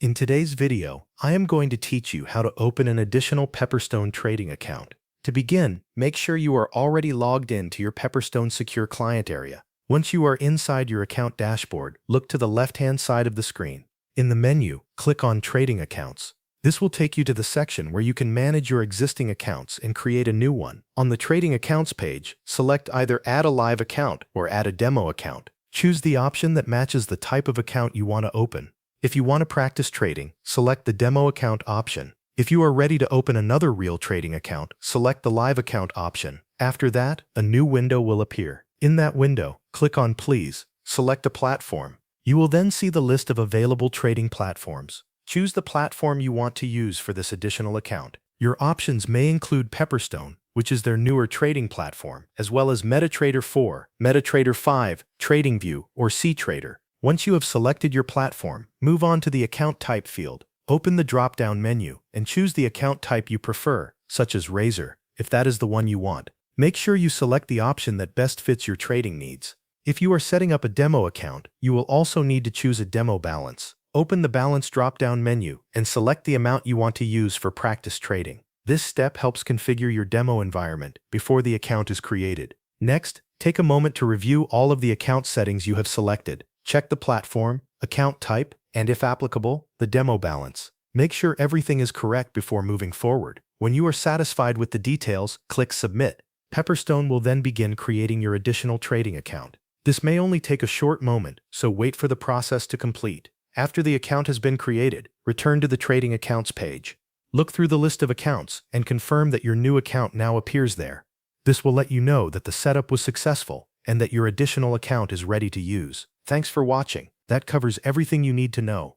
In today's video, I am going to teach you how to open an additional Pepperstone trading account. To begin, make sure you are already logged in to your Pepperstone Secure Client area. Once you are inside your account dashboard, look to the left-hand side of the screen. In the menu, click on Trading Accounts. This will take you to the section where you can manage your existing accounts and create a new one. On the Trading Accounts page, select either Add a Live Account or Add a Demo Account. Choose the option that matches the type of account you want to open. If you want to practice trading, select the Demo Account option. If you are ready to open another real trading account, select the Live Account option. After that, a new window will appear. In that window, click on Please, select a platform. You will then see the list of available trading platforms. Choose the platform you want to use for this additional account. Your options may include Pepperstone, which is their newer trading platform, as well as MetaTrader 4, MetaTrader 5, TradingView, or CTrader. Once you have selected your platform, move on to the Account Type field. Open the drop-down menu and choose the account type you prefer, such as Razor, if that is the one you want. Make sure you select the option that best fits your trading needs. If you are setting up a demo account, you will also need to choose a demo balance. Open the Balance drop-down menu and select the amount you want to use for practice trading. This step helps configure your demo environment before the account is created. Next, take a moment to review all of the account settings you have selected. Check the platform, account type, and if applicable, the demo balance. Make sure everything is correct before moving forward. When you are satisfied with the details, click Submit. Pepperstone will then begin creating your additional trading account. This may only take a short moment, so wait for the process to complete. After the account has been created, return to the Trading Accounts page. Look through the list of accounts and confirm that your new account now appears there. This will let you know that the setup was successful and that your additional account is ready to use. Thanks for watching. That covers everything you need to know.